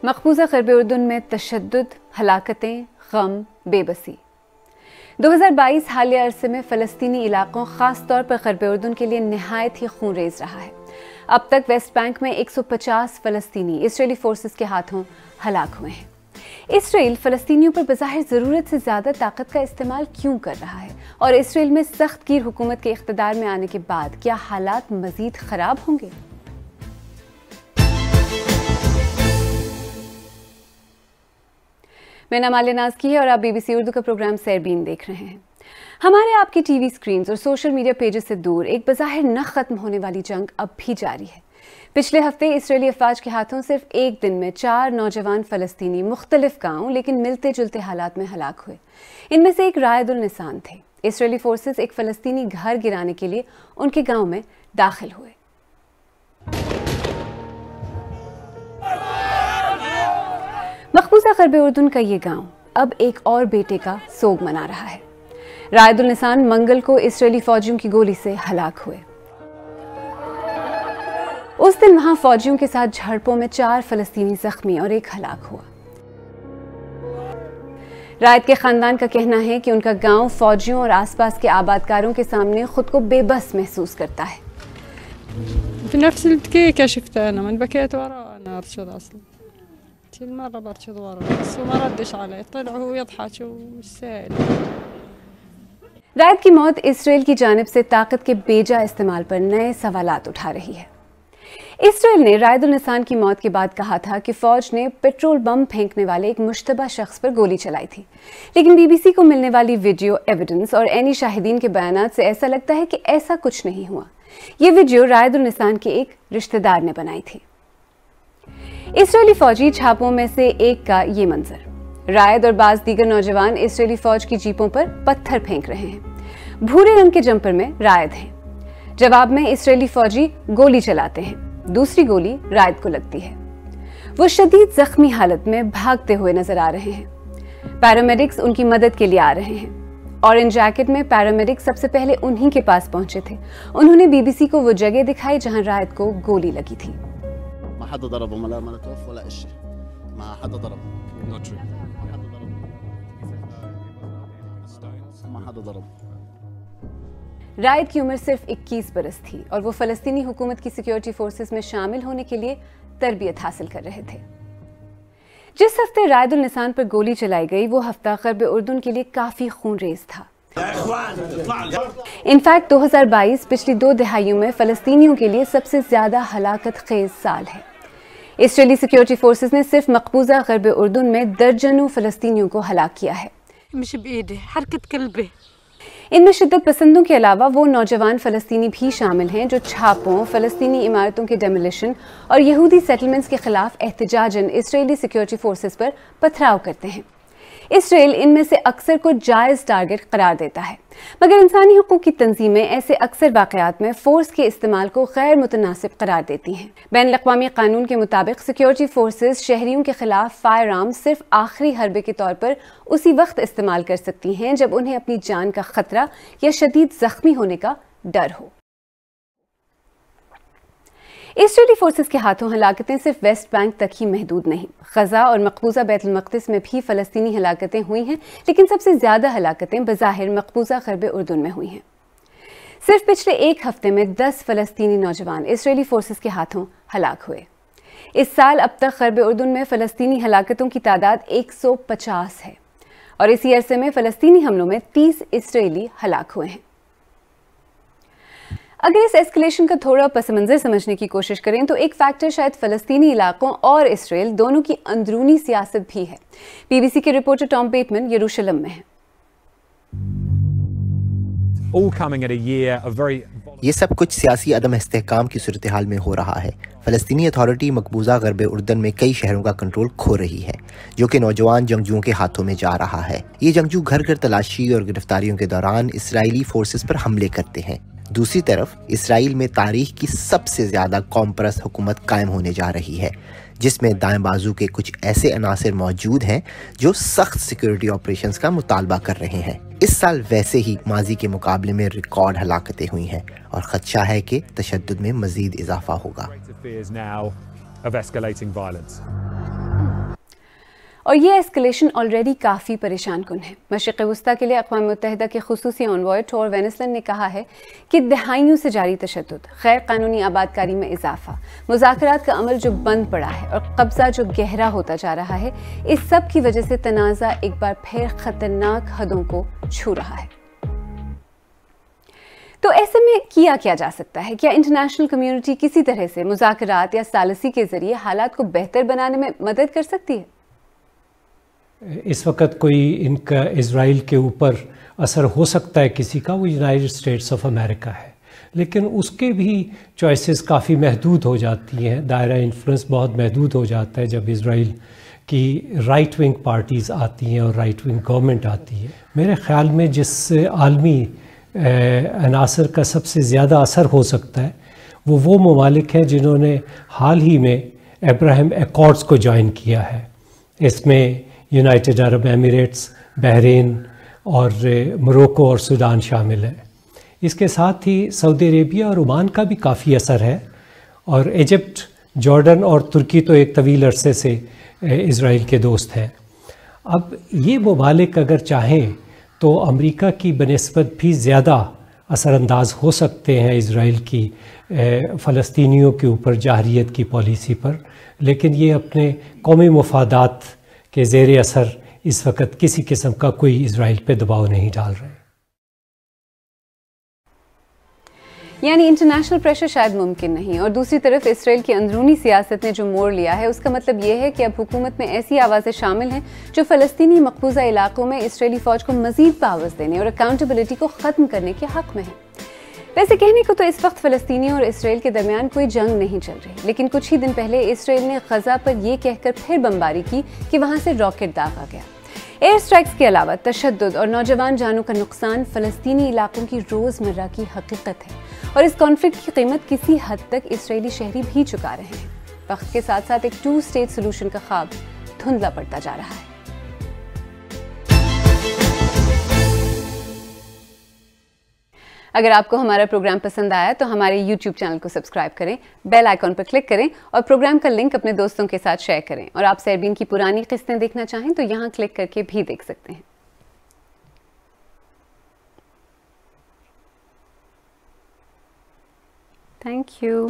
مقبوضہ غرب اردن میں تشدد، ہلاکتیں، غم، بے بسی۔ 2022 حالیہ عرصے میں فلسطینی علاقوں خاص طور پر غرب اردن کے لیے نہایت ہی خون ریز رہا ہے۔ اب تک ویسٹ بینک میں 150 فلسطینی اسرائیلی فورسز کے ہاتھوں ہلاک ہوئے ہیں۔ اسرائیل فلسطینیوں پر بظاہر ضرورت سے زیادہ طاقت کا استعمال کیوں کر رہا ہے؟ اور اسرائیل میں سخت گیر حکومت کے اقتدار میں آنے کے بعد کیا حالات مزید خراب ہوں گے؟ میں نام عالیہ ناز کی ہے اور آپ بی بی سی اردو کا پروگرام سیربین دیکھ رہے ہیں۔ ہمارے آپ کی ٹی وی سکرینز اور سوشل میڈیا پیجز سے دور ایک بظاہر نہ ختم ہونے والی جنگ اب بھی جاری ہے۔ پچھلے ہفتے اسرائیلی افواج کے ہاتھوں صرف ایک دن میں 4 نوجوان فلسطینی مختلف گاؤں لیکن ملتے جلتے حالات میں ہلاک ہوئے۔ ان میں سے ایک رائد النسان تھے۔ اسرائیلی فورسز ایک فلسطینی گھر گرانے کے لیے ان کے گاؤں میں داخل ہوئے۔ مقبوضہ غرب اردن کا یہ گاؤں اب ایک اور بیٹے کا سوگ منا رہا ہے۔ رائد النسان منگل کو اسرائیلی فوجیوں کی گولی سے ہلاک ہوئے۔ اس دن وہاں فوجیوں کے ساتھ جھڑپوں میں 4 فلسطینی زخمی اور 1 ہلاک ہوا۔ رائد کے خاندان کا کہنا ہے کہ ان کا گاؤں فوجیوں اور آس پاس کے آبادکاروں کے سامنے خود کو بے بس محسوس کرتا ہے۔ في نفس الدقيقة شفتها أنا من بكيت وراه أنا أرشد أصلا كل مرة برشد وراه بس ما ردش علي طلع هو يضحك والسائل۔ رائد کی موت اسرائیل کی جانب سے طاقت کے بیجا استعمال پر نئے سوالات اٹھا رہی ہے۔ اسرائیل نے رائد النسان کی موت کے بعد کہا تھا کہ فوج نے پیٹرول بم پھینکنے والے ایک مشتبہ شخص پر گولی چلائی تھی، لیکن بی بی سی کو ملنے والی ویڈیو ایویڈنس اور عینی شاہدین کے بیانات سے ایسا لگتا ہے کہ ایسا کچھ نہیں ہوا۔ یہ ویڈیو رائد النسان کے ایک رشتہ دار نے بنائی تھی۔ اسرائیلی فوجی چھاپوں میں سے ایک کا یہ منظر۔ رائد اور بعض دیگر نوجوان اسرائیلی فوج کی جیپوں پر پتھر پھینک رہے ہیں۔ بھورے رنگ کے جمپر میں رائد ہیں۔ جواب میں اسرائیلی فوجی گولی چلاتے ہیں۔ دوسری گولی رائد کو لگتی ہے۔ وہ شدید زخمی حالت میں بھاگتے ہوئے نظر آ رہے ہیں۔ پیرامیڈکس ان کی مدد کے لیے آ رہے ہیں۔ اورنج جیکٹ میں پیرامیڈکس سب سے پہلے انہی کے پاس پہنچے تھے۔ انہوں نے بی بی سی کو وہ جگہ دکھائی جہاں رائد کو گولی لگی تھی۔ رائد کی عمر صرف 21 برس تھی اور وہ فلسطینی حکومت کی سیکیورٹی فورسز میں شامل ہونے کے لیے تربیت حاصل کر رہے تھے۔ جس ہفتے رائد النسان پر گولی چلائی گئی وہ ہفتہ غرب اردن کے لیے کافی خون ریز تھا۔ انفیکٹ 2022 پچھلی 2 دہائیوں میں فلسطینیوں کے لیے سب سے زیادہ ہلاکت خیز سال ہے۔ اسرائیلی سیکیورٹی فورسز نے صرف مقبوضہ غرب اردن میں درجنوں فلسطینیوں کو ہلاک کیا ہے۔ ان میں شدت پسندوں کے علاوہ وہ نوجوان فلسطینی بھی شامل ہیں جو چھاپوں، فلسطینی عمارتوں کے ڈیمولیشن اور یہودی سیٹلمنٹس کے خلاف احتجاجاً اسرائیلی سیکیورٹی فورسز پر پتھراؤ کرتے ہیں۔ اسرائیل ان میں سے اکثر کو جائز ٹارگٹ قرار دیتا ہے، مگر انسانی حقوق کی تنظیمیں ایسے اکثر واقعات میں فورس کے استعمال کو غیر متناسب قرار دیتی ہیں۔ بین الاقوامی قانون کے مطابق سیکیورٹی فورسز شہریوں کے خلاف فائر آرمز صرف آخری حربے کے طور پر اسی وقت استعمال کر سکتی ہیں جب انہیں اپنی جان کا خطرہ یا شدید زخمی ہونے کا ڈر ہو۔ اسرائیلی فورسز کے ہاتھوں ہلاکتیں صرف ویسٹ بینک تک ہی محدود نہیں۔ غزہ اور مقبوضہ بیت المقدس میں بھی فلسطینی ہلاکتیں ہوئی ہیں، لیکن سب سے زیادہ ہلاکتیں بظاہر مقبوضہ غرب اردن میں ہوئی ہیں۔ صرف پچھلے 1 ہفتے میں 10 فلسطینی نوجوان اسرائیلی فورسز کے ہاتھوں ہلاک ہوئے۔ اس سال اب تک غرب اردن میں فلسطینی ہلاکتوں کی تعداد 150 ہے اور اسی عرصے میں فلسطینی حملوں میں 30 اسرائیلی ہلاک ہوئے ہیں۔ اگر اس ایسکلیشن کا تھوڑا پس منظر سمجھنے کی کوشش کریں تو ایک فیکٹر شاید فلسطینی علاقوں اور اسرائیل دونوں کی اندرونی سیاست بھی ہے۔ بی بی سی کے رپورٹر ٹام بیٹمن یروشلم میں ہیں۔ یہ سب کچھ سیاسی عدم استحکام کی صورتحال میں ہو رہا ہے۔ فلسطینی اتھارٹی مقبوضہ غرب اردن میں کئی شہروں کا کنٹرول کھو رہی ہے، جو کہ نوجوان جنگجوؤں کے ہاتھوں میں جا رہا ہے۔ یہ جنگجو گھر گھر تلاشی اور گرفتاریوں کے دوران اسرائیلی فورسز پر حملے کرتے ہیں۔ دوسری طرف اسرائیل میں تاریخ کی سب سے زیادہ قوم پرست حکومت قائم ہونے جا رہی ہے، جس میں دائیں بازو کے کچھ ایسے عناصر موجود ہیں جو سخت سیکیورٹی آپریشنز کا مطالبہ کر رہے ہیں۔ اس سال ویسے ہی ماضی کے مقابلے میں ریکارڈ ہلاکتیں ہوئی ہیں اور خدشہ ہے کہ تشدد میں مزید اضافہ ہوگا۔ اور یہ ایسکلیشن آلریڈی کافی پریشان کن ہے۔ مشرق وسطیٰ کے لیے اقوام متحدہ کے خصوصی انوائے ٹور وینسلن نے کہا ہے کہ دہائیوں سے جاری تشدد، غیر قانونی آباد کاری میں اضافہ، مذاکرات کا عمل جو بند پڑا ہے اور قبضہ جو گہرا ہوتا جا رہا ہے، اس سب کی وجہ سے تنازع ایک بار پھر خطرناک حدوں کو چھو رہا ہے۔ تو ایسے میں کیا جا سکتا ہے؟ کیا انٹرنیشنل کمیونٹی کسی طرح سے مذاکرات یا ثالثی کے ذریعے حالات کو بہتر بنانے میں مدد کر سکتی ہے؟ اس وقت کوئی ان کا اسرائیل کے اوپر اثر ہو سکتا ہے کسی کا، وہ یونائٹڈ اسٹیٹس آف امریکہ ہے، لیکن اس کے بھی چوائسیز کافی محدود ہو جاتی ہیں، دائرہ انفلوئنس بہت محدود ہو جاتا ہے جب اسرائیل کی رائٹ ونگ پارٹیز آتی ہیں اور رائٹ ونگ گورنمنٹ آتی ہے۔ میرے خیال میں جس عالمی عناصر کا سب سے زیادہ اثر ہو سکتا ہے وہ ممالک ہیں جنہوں نے حال ہی میں ابراہیم ایکارڈز کو جوائن کیا ہے۔ اس میں یونائٹڈ عرب ایمریٹس، بحرین اور موروکو اور سوڈان شامل ہیں۔ اس کے ساتھ ہی سعودی عربیہ اور عمان کا بھی کافی اثر ہے، اور ایجپٹ، جارڈن اور ترکی تو ایک طویل عرصے سے اسرائیل کے دوست ہیں۔ اب یہ ممالک اگر چاہیں تو امریکہ کی بنسبت بھی زیادہ اثر انداز ہو سکتے ہیں اسرائیل کی فلسطینیوں کے اوپر جارحیت کی پالیسی پر، لیکن یہ اپنے قومی مفادات کے زیر اثر اس وقت کسی قسم کا کوئی اسرائیل پہ دباؤ نہیں ڈال رہے۔ یعنی انٹرنیشنل پریشر شاید ممکن نہیں، اور دوسری طرف اسرائیل کی اندرونی سیاست نے جو موڑ لیا ہے، اس کا مطلب یہ ہے کہ اب حکومت میں ایسی آوازیں شامل ہیں جو فلسطینی مقبوضہ علاقوں میں اسرائیلی فوج کو مزید پاورز دینے اور اکاؤنٹیبلٹی کو ختم کرنے کے حق میں ہیں۔ ویسے کہنے کو تو اس وقت فلسطینیوں اور اسرائیل کے درمیان کوئی جنگ نہیں چل رہی، لیکن کچھ ہی دن پہلے اسرائیل نے غزہ پر یہ کہہ کر پھر بمباری کی کہ وہاں سے راکٹ داغا گیا۔ ایئر سٹرائکس کے علاوہ تشدد اور نوجوان جانوں کا نقصان فلسطینی علاقوں کی روزمرہ کی حقیقت ہے، اور اس کانفلکٹ کی قیمت کسی حد تک اسرائیلی شہری بھی چکا رہے ہیں۔ وقت کے ساتھ ساتھ ایک 2 اسٹیٹ سولوشن کا خواب دھندلا پڑتا جا رہا ہے۔ اگر آپ کو ہمارا پروگرام پسند آیا تو ہمارے یوٹیوب چینل کو سبسکرائب کریں، بیل آئیکن پر کلک کریں اور پروگرام کا لنک اپنے دوستوں کے ساتھ شیئر کریں، اور آپ سیربین کی پرانی قسطیں دیکھنا چاہیں تو یہاں کلک کر کے بھی دیکھ سکتے ہیں۔ Thank you.